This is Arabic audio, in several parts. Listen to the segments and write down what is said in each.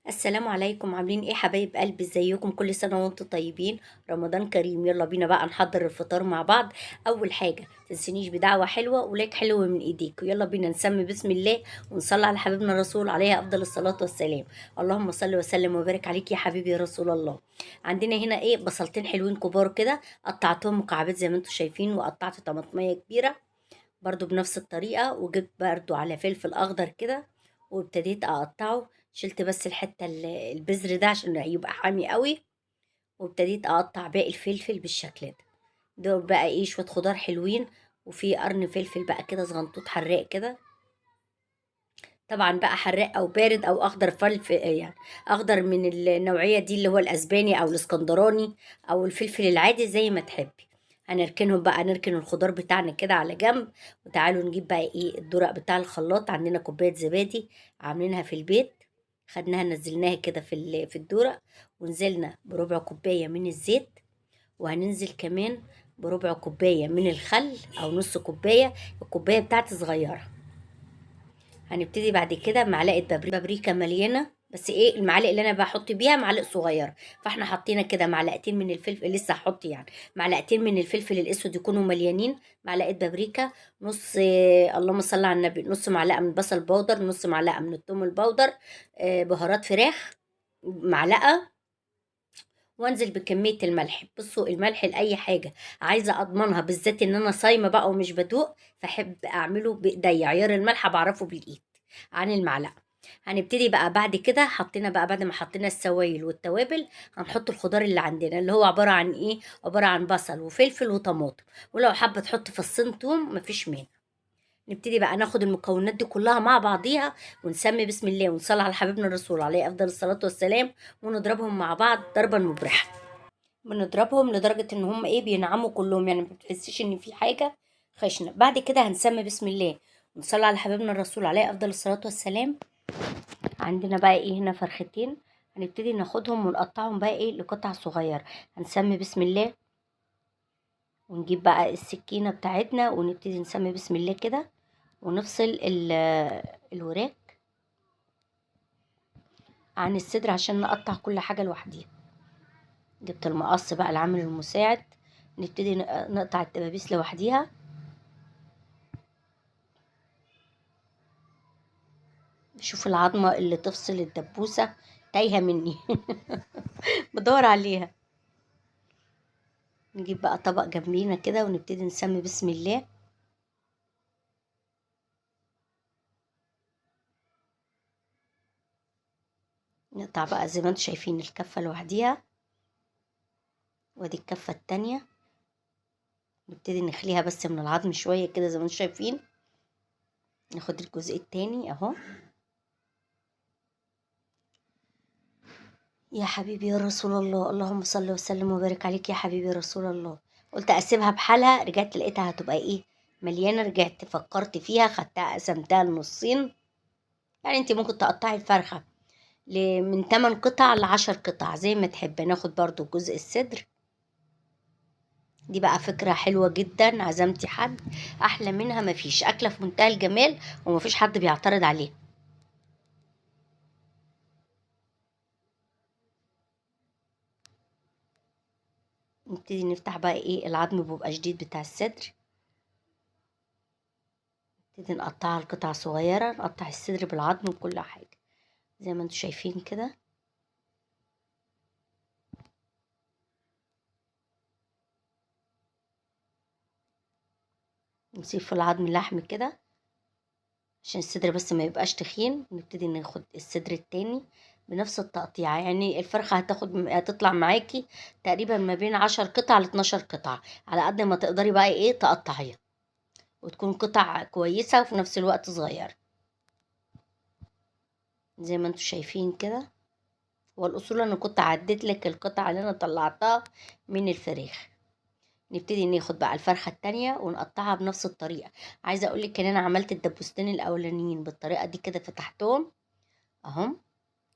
السلام عليكم، عاملين ايه حبايب قلبي؟ ازيكم؟ كل سنة وانتم طيبين. رمضان كريم. يلا بينا بقى نحضر الفطار مع بعض. اول حاجة تنسينيش بدعوة حلوة ولايك حلو من ايديك، يلا بينا نسمي بسم الله ونصلي على حبيبنا الرسول عليه افضل الصلاة والسلام. اللهم صل وسلم وبارك عليك يا حبيبي يا رسول الله. عندنا هنا ايه؟ بصلتين حلوين كبار كده، قطعتهم مكعبات زي ما انتم شايفين، وقطعت طماطمية كبيرة برضو بنفس الطريقة، وجبت برضو على فلفل أخضر كده وابتديت أقطعه. شلت بس الحتة البذر ده عشان يبقى حامي قوي، وابتديت أقطع باقي الفلفل بالشكل ده. دول بقى ايه؟ شوية خضار حلوين، وفي قرن فلفل بقى كده صغنطوط حراق كده. طبعا بقى حراق او بارد او اخضر فلفل يعني، اخضر من النوعيه دي اللي هو الاسباني او الاسكندراني او الفلفل العادي زي ما تحبي. هنركنهم بقى، نركن الخضار بتاعنا كده على جنب. وتعالوا نجيب بقى ايه؟ الدرق بتاع الخلاط. عندنا كوبايه زبادي عاملينها في البيت، خدناها نزلناها كده في الدرق، ونزلنا بربع كوبايه من الزيت، وهننزل كمان بربع كوبايه من الخل او نص كوبايه، الكوبايه بتاعتي صغيره. هنبتدي بعد كده معلقه بابريكا مليانه، بس ايه؟ المعالق اللي انا بحط بيها معالق صغيره. فاحنا حطينا كده معلقتين من الفلفل، لسه هحط يعني معلقتين من الفلفل الاسود يكونوا مليانين. معلقه بابريكا، نص اللهم صل على النبي، نص معلقه من البصل باودر، نص معلقه من الثوم الباودر، بهارات فراخ معلقه. وانزل بكميه الملح. بصوا، الملح لاي حاجه عايزه اضمنها، بالذات ان انا صايمه بقى ومش بدوق، فاحب اعمله بايديا. عيار الملح بعرفه بالايد عن المعلقه. هنبتدي بقى بعد كده، حطينا بقى بعد ما حطينا السوائل والتوابل، هنحط الخضار اللي عندنا اللي هو عباره عن ايه؟ عباره عن بصل وفلفل وطماطم، ولو حابه تحط فصين توم مفيش مانع. نبتدي بقى ناخد المكونات دي كلها مع بعضيها، ونسمي بسم الله ونصلي على حبيبنا الرسول عليه افضل الصلاه والسلام، ونضربهم مع بعض ضربا مبرحا. بنضربهم لدرجة ان هم ايه؟ بينعموا كلهم، يعني ما بتحسيش ان في حاجة خشنة. بعد كده هنسمي بسم الله ونصلي على حبيبنا الرسول عليه افضل الصلاة والسلام. عندنا بقى ايه؟ هنا فرختين، هنبتدي ناخدهم ونقطعهم بقى ايه؟ لقطع صغيرة. هنسمي بسم الله، ونجيب بقى السكينة بتاعتنا ونبتدي نسمي بسم الله كده، ونفصل الوراك عن الصدر عشان نقطع كل حاجة لوحديها. جبت المقص بقى العامل المساعد، نبتدي نقطع الدبابيس لوحديها. شوف العظمة اللي تفصل الدبوسة، تايهة مني بدور عليها. نجيب بقى طبق جنبينا كده ونبتدي نسمي بسم الله. نقطع بقى زي ما انتم شايفين الكفة لوحديها، وادي الكفة التانية. نبتدي نخليها بس من العظم شوية كده زي ما انتم شايفين. ناخد الجزء التاني اهو. يا حبيبي يا رسول الله، اللهم صل وسلم وبارك عليك يا حبيبي يا رسول الله. قلت اسيبها بحالها، رجعت لقيتها هتبقى ايه؟ مليانة. رجعت فكرت فيها، خدتها قسمتها لنصين. يعني انت ممكن تقطعي الفرخة من 8 قطع ل10 قطع زي ما تحب. ناخد برضو جزء الصدر. دي بقى فكرة حلوة جدا، عزمتي حد احلى منها مفيش. اكلة في منتهى الجمال ومفيش حد بيعترض عليها. نبتدي نفتح بقى ايه؟ العظم بيبقى شديد بتاع الصدر. نبتدي نقطعها لقطع صغيرة، نقطع الصدر بالعظم وكل حاجة زي ما انتوا شايفين كده. نسيب في العظم اللحم كده عشان الصدر بس ما يبقاش تخين. نبتدي ناخد الصدر التاني بنفس التقطيعة. يعني الفرخة هتطلع معاكي تقريبا ما بين 10 قطع ل12 قطعة، على قد ما تقدري بقى ايه تقطعيها، وتكون قطع كويسة وفي نفس الوقت صغيرة زي ما انتوا شايفين كده. والاصول انا كنت عديت لك القطع اللي انا طلعتها من الفراخ. نبتدي ناخد بقى الفرخة التانية ونقطعها بنفس الطريقة. عايزة اقولك ان انا عملت الدبوستين الاولانيين بالطريقة دي كده، فتحتهم اهم.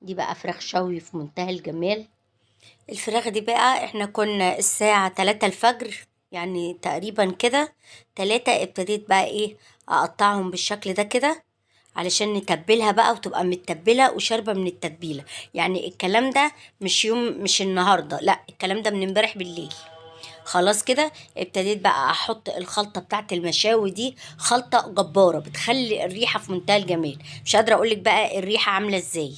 دي بقى فراخ شوي في منتهى الجمال. الفراخ دي بقى احنا كنا الساعة 3 الفجر، يعني تقريبا كده 3، ابتديت بقى ايه؟ اقطعهم بالشكل ده كده علشان نتبلها بقى وتبقى متبلة وشاربة من التتبيلة. يعني الكلام ده مش النهاردة، لا الكلام ده من امبارح بالليل. خلاص كده ابتديت بقى احط الخلطة بتاعت المشاوي دي، خلطة جبارة بتخلي الريحة في منتهى الجمال. مش قادرة اقولك بقى الريحة عاملة ازاي،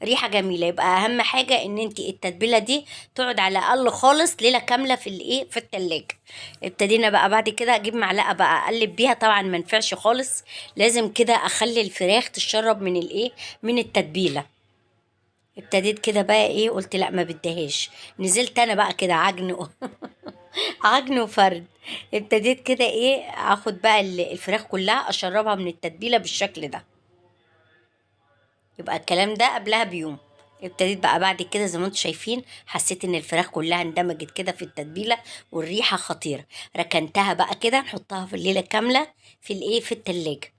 ريحة جميلة. يبقى اهم حاجة ان انت التتبيلة دي تقعد على الاقل خالص ليلة كاملة في الايه في التلاجة. ابتدينا بقى بعد كده اجيب معلقة بقى اقلب بيها، طبعا ما ينفعش خالص، لازم كده اخلي الفراخ تشرب من الايه من التتبيلة. ابتديت كده بقى ايه، قلت لا ما بديهاش، نزلت انا بقى كده عجن عجن وفرد. ابتديت كده ايه اخد بقى الفراخ كلها اشربها من التتبيلة بالشكل ده. يبقى الكلام ده قبلها بيوم. ابتديت بقى بعد كده زي ما انتم شايفين، حسيت ان الفراخ كلها اندمجت كده في التتبيله والريحه خطيره. ركنتها بقى كده نحطها في الليله كامله في الايه في التلاجة.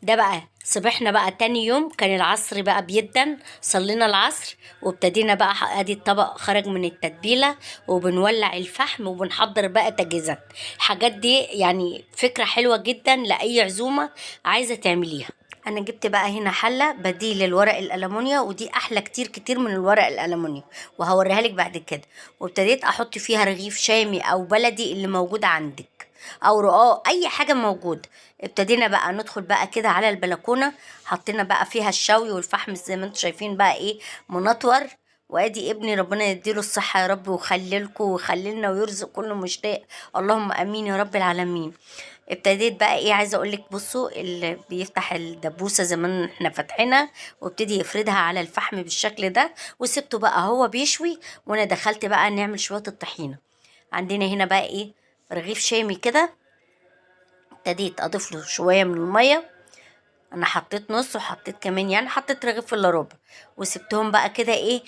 ده بقى صبحنا بقى تاني يوم، كان العصر بقى بيدن، صلينا العصر وابتدينا بقى ادي الطبق خرج من التتبيله، وبنولع الفحم وبنحضر بقى تجهيزات. الحاجات دي يعني فكره حلوه جدا لاي عزومه عايزه تعمليها. انا جبت بقى هنا حله بديل للورق الالومنيا، ودي احلى كتير كتير من الورق الالومنيا، وهوريها لك بعد كده. وابتديت احط فيها رغيف شامي او بلدي اللي موجود عندك، او رقاق، اي حاجه موجوده. ابتدينا بقى ندخل بقى كده على البلكونه، حطينا بقى فيها الشوي والفحم زي ما انتم شايفين بقى ايه منطور. وادي ابني ربنا يديله الصحه يا رب، ويخليلكوا ويخليلنا ويرزق كل مشتاق، اللهم امين يا رب العالمين. ابتديت بقى ايه عايزه اقول لك، بصوا اللي بيفتح الدبوسه زي ما احنا فاتحينها، وابتدي يفردها على الفحم بالشكل ده، وسبته بقى هو بيشوي، وانا دخلت بقى نعمل شويه الطحينه. عندنا هنا بقى ايه رغيف شامي كده، ابتديت اضيف له شويه من الميه. انا حطيت نص وحطيت كمان، يعني حطيت رغيف الا ربع، وسبتهم بقى كده ايه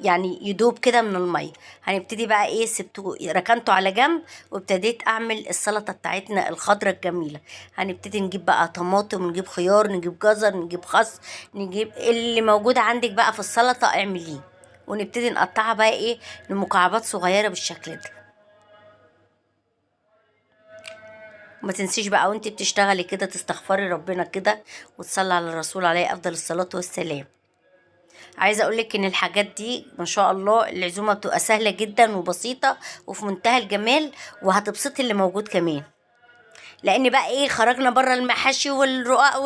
يعني يدوب كده من الميه. هنبتدي بقى ايه سبته ركنته على جنب، وابتديت اعمل السلطه بتاعتنا الخضراء الجميله. هنبتدي نجيب بقى طماطم، نجيب خيار، نجيب جزر، نجيب خس، نجيب اللي موجود عندك بقى في السلطه اعمليه، ونبتدي نقطعها بقى ايه لمكعبات صغيره بالشكل ده. وما تنسيش بقى وانت بتشتغلي كده تستغفري ربنا كده، وتصلي على الرسول عليه افضل الصلاة والسلام. عايزه اقولك ان الحاجات دي ما شاء الله العزومه بتبقى سهله جدا وبسيطه وفي منتهى الجمال، وهتبسطي اللي موجود كمان. لان بقى ايه خرجنا بره المحاشي والرقاق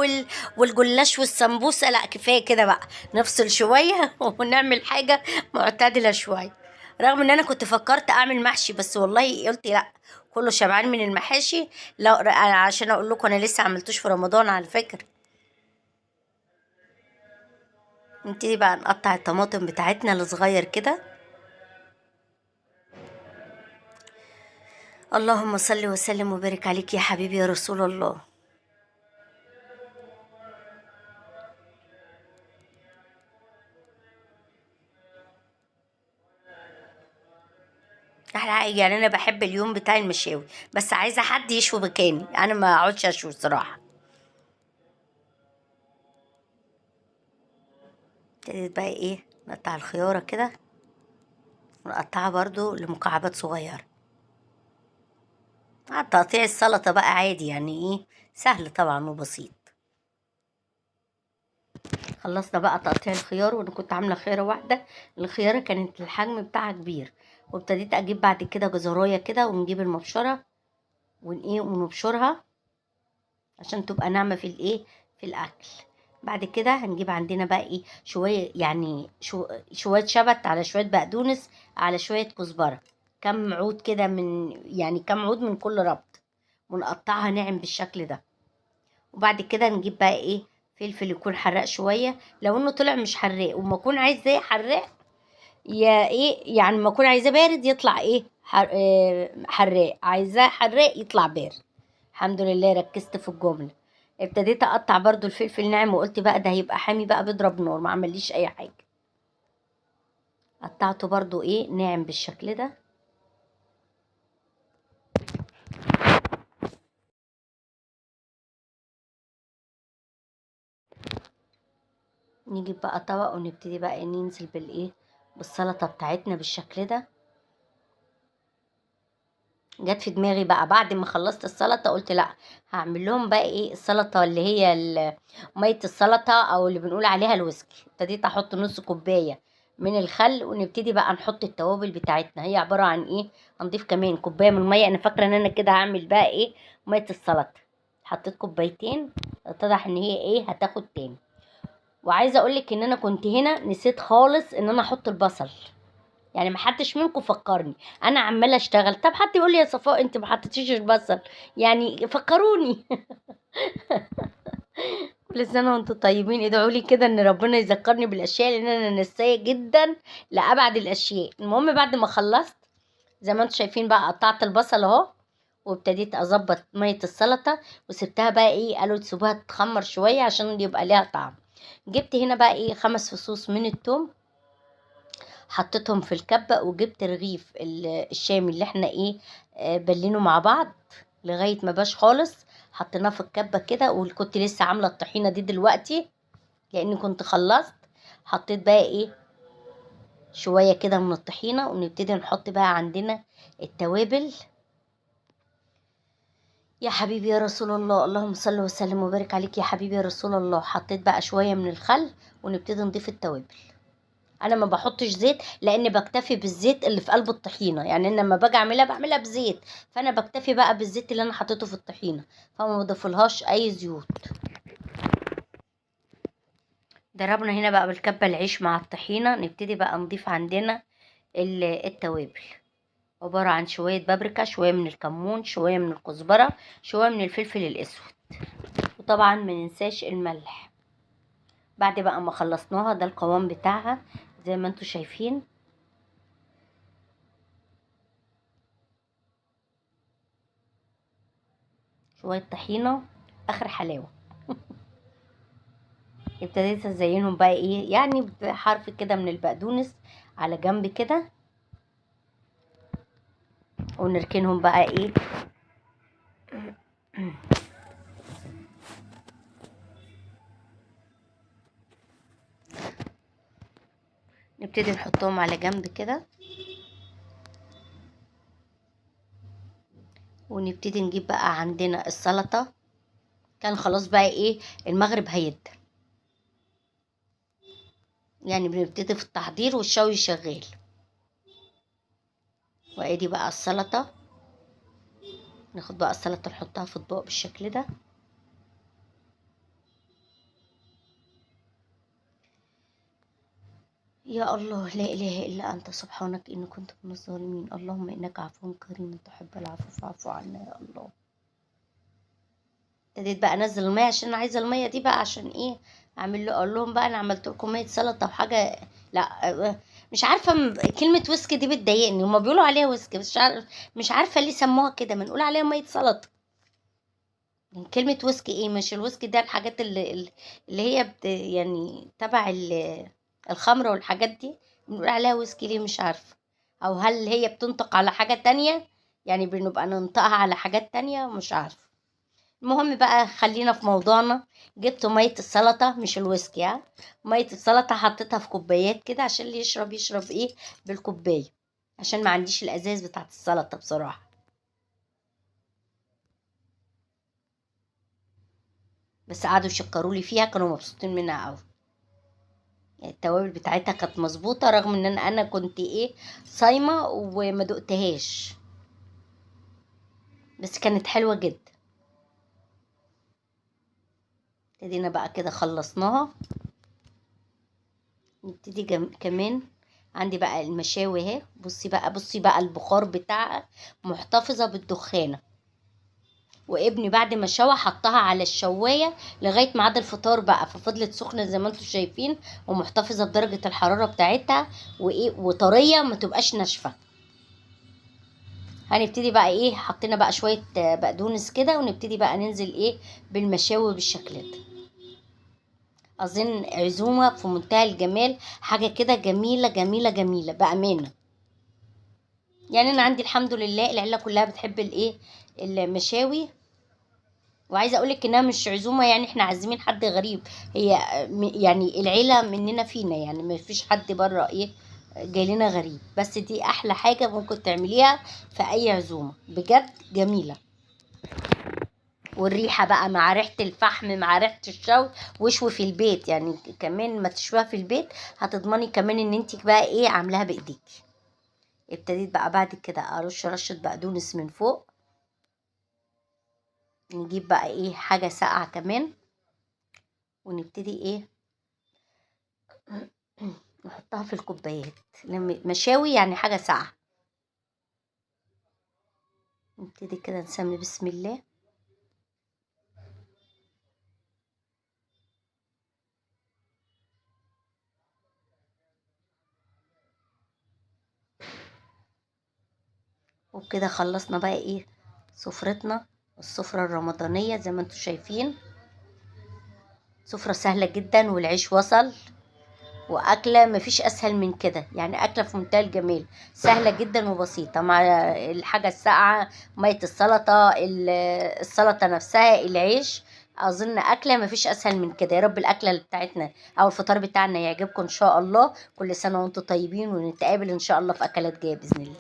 والجلاش والسمبوسه، لا كفايه كده بقى، نفصل شويه ونعمل حاجه معتدله شويه. رغم ان انا كنت فكرت اعمل محشي، بس والله قلت لا، كله شبعان من المحاشي. لا عشان اقول لكم انا لسه عملتوش في رمضان على فكره. نبتدي بقى نقطع الطماطم بتاعتنا الصغير كده. اللهم صل وسلم وبارك عليك يا حبيبي يا رسول الله. احلى حاجه يعني انا بحب اليوم بتاع المشاوي، بس عايزه حد يشوي مكاني، انا ما اقعدش اشوي صراحه. ابتديت بقى ايه نقطع الخياره كده، ونقطعها برضو لمكعبات صغيره. تقطيع السلطه بقى عادي، يعني ايه سهل طبعا وبسيط. خلصنا بقى تقطيع الخيار، وانا كنت عامله خياره واحده، الخياره كانت الحجم بتاعها كبير. وابتديت اجيب بعد كده جزرايه كده، ونجيب المبشره ايه ونبشرها عشان تبقى ناعمة في الايه في الاكل. بعد كده هنجيب عندنا بقى ايه شوية، يعني شوية شبت على شوية بقدونس على شوية كزبرة، كم عود كده من يعني كم عود من كل ربط، ونقطعها ناعم بالشكل ده. وبعد كده نجيب بقى ايه فلفل يكون حراق شوية، لو انه طلع مش حراق وما اكون عايزاه حراق، يا ايه يعني ما اكون عايزاه بارد يطلع ايه حراق، عايزاه حراق يطلع بارد. الحمد لله ركزت في الجملة. ابتديت اقطع برضو الفلفل ناعم، وقلت بقى ده هيبقى حامي بقى بيضرب نار، ما عمليش اي حاجة. قطعته برضو ايه ناعم بالشكل ده. نجيب بقى طبق ونبتدي بقى ننزل بالايه بالسلطة بتاعتنا بالشكل ده. جت في دماغي بقى بعد ما خلصت السلطه، قلت لا، هعمل لهم بقى ايه السلطه اللي هي ميه السلطه او اللي بنقول عليها الويسكي. ابتديت احط نص كوبايه من الخل، ونبتدي بقى نحط التوابل بتاعتنا. هي عباره عن ايه؟ هنضيف كمان كوبايه من الميه. انا فاكره ان انا كده هعمل بقى ايه ميه السلطه. حطيت كوبايتين، اتضح ان هي ايه هتاخد تاني. وعايزه اقولك ان انا كنت هنا نسيت خالص ان انا احط البصل. يعني ما حدش منكم فكرني، انا عماله اشتغل. طب حد يقول لي يا صفاء انت ما حطيتيش البصل؟ يعني فكروني. كل سنه وانتم طيبين. ادعوا لي كده ان ربنا يذكرني بالاشياء، لان انا نسيه جدا لابعد الاشياء. المهم بعد ما خلصت زي ما انتم شايفين بقى قطعت البصل اهو، وابتديت اظبط ميه السلطه، وسبتها بقى ايه قالوا تسيبوها تتخمر شويه عشان يبقى ليها طعم. جبت هنا بقى ايه 5 فصوص من الثوم، حطيتهم في الكبة، وجبت رغيف الشامي اللي احنا ايه بلينه مع بعض لغاية ما باش خالص. حطيناه في الكبة كده، وكنت لسه عاملة الطحينة دي دلوقتي لاني كنت خلصت. حطيت بقى ايه شوية كده من الطحينة، ونبتدي نحط بقى عندنا التوابل. يا حبيبي يا رسول الله، اللهم صل وسلم وبارك عليك يا حبيبي يا رسول الله. حطيت بقى شوية من الخل، ونبتدي نضيف التوابل. انا ما بحطش زيت لان بكتفي بالزيت اللي في قلب الطحينه. يعني انا لما باجي اعملها بعملها بزيت، فانا بكتفي بقى بالزيت اللي انا حطيته في الطحينه، فما بضيفلهاش اي زيوت. ضربنا هنا بقى بالكبه العيش مع الطحينه. نبتدي بقى نضيف عندنا التوابل. عباره عن شويه بابريكا، شويه من الكمون، شويه من الكزبره، شويه من الفلفل الاسود، وطبعا ما ننساش الملح. بعد بقى ما خلصناها ده القوام بتاعها زي ما انتم شايفين. شويه طحينه اخر حلاوه. ابتديت ازينهم بقى ايه يعني بحرف كده من البقدونس على جنب كده، ونركنهم بقى ايه نبتدي نحطهم على جنب كده، ونبتدي نجيب بقى عندنا السلطة. كان خلاص بقى ايه المغرب هيدا، يعني بنبتدي في التحضير والشوي شغال. وادي بقى السلطة. ناخد بقى السلطة نحطها في اطباق بالشكل ده. يا الله لا اله الا انت سبحانك اني كنت من الظالمين. اللهم انك عفو كريم تحب العفو فاعف عنا يا الله. ابتديت بقى انزل الميه عشان انا عايزه الميه دي بقى عشان ايه اعمل له اقول لهم بقى انا عملت لكم ميه سلطه وحاجه. لا مش عارفه كلمه ويسك دي بتضايقني. هما بيقولوا عليها ويسك بس مش عارفه ليه سموها كده، ما نقول عليها ميه سلطه. يعني كلمه ويسك ايه؟ مش الويسك ده الحاجات اللي هي يعني تبع الخمره والحاجات دي بنقول عليها ويسكي ليه؟ مش عارفه. او هل هي بتنطق على حاجه تانية؟ يعني بنبقى ننطقها على حاجات تانية مش عارفه. المهم بقى خلينا في موضوعنا. جبت مية السلطة مش الويسكي، ها، مية السلطة حطيتها في كوبايات كده عشان اللي يشرب يشرب ايه بالكوباية، عشان ما عنديش الازاز بتاعت السلطة بصراحة. بس قعدوا يشكروا لي فيها، كانوا مبسوطين منها قوي. يعني التوابل بتاعتها كانت مظبوطة رغم ان انا كنت ايه صايمة وما دقتهاش، بس كانت حلوة جدا. ابتدينا بقى كده خلصناها. نبتدي كمان عندي بقى المشاوي اهي. بصي بقى بصي بقى البخار بتاعها محتفظة بالدخانة. وابني بعد ما شوى حطها على الشواية لغاية ميعاد الفطار بقى، ففضلت سخنة زي ما انتم شايفين، ومحتفظة بدرجة الحرارة بتاعتها وايه وطرية ما تبقاش ناشفة. هنبتدي بقى ايه حطينا بقى شوية بقدونس كده، ونبتدي بقى ننزل ايه بالمشاوي بالشكل ده. اظن عزومة في منتهى الجمال، حاجة كده جميلة جميلة جميلة بأمانة. يعني انا عندي الحمد لله العيله كلها بتحب الايه المشاوي. وعايزه اقولك انها مش عزومه يعني احنا عازمين حد غريب. هي يعني العيله مننا فينا، يعني ما فيش حد بره ايه جايلنا غريب. بس دي احلى حاجة ممكن تعمليها في اي عزومة، بجد جميلة. والريحة بقى مع ريحة الفحم مع ريحة الشوي. وشوي في البيت يعني، كمان ما تشويها في البيت هتضمني كمان ان انت بقى ايه عاملاها بايديك. ابتديت بقى بعد كده ارش رشة بقدونس من فوق. نجيب بقى ايه حاجة ساقعة كمان، ونبتدي ايه نحطها في الكوبايات. لما مشاوي يعني حاجة ساقعة. نبتدي كده نسمي بسم الله. وبكده خلصنا بقى ايه سفرتنا، السفرة الرمضانية زي ما انتوا شايفين. سفرة سهلة جدا، والعيش وصل، وأكلة مفيش أسهل من كده يعني. أكلة في منتهى الجمال، سهلة جدا وبسيطة، مع الحاجة الساقعة، مية السلطة، السلطة نفسها، العيش. أظن أكلة مفيش أسهل من كده. يا رب الأكلة بتاعتنا أو الفطار بتاعنا يعجبكم إن شاء الله. كل سنة وأنتم طيبين، ونتقابل إن شاء الله في أكلات جاية بإذن الله.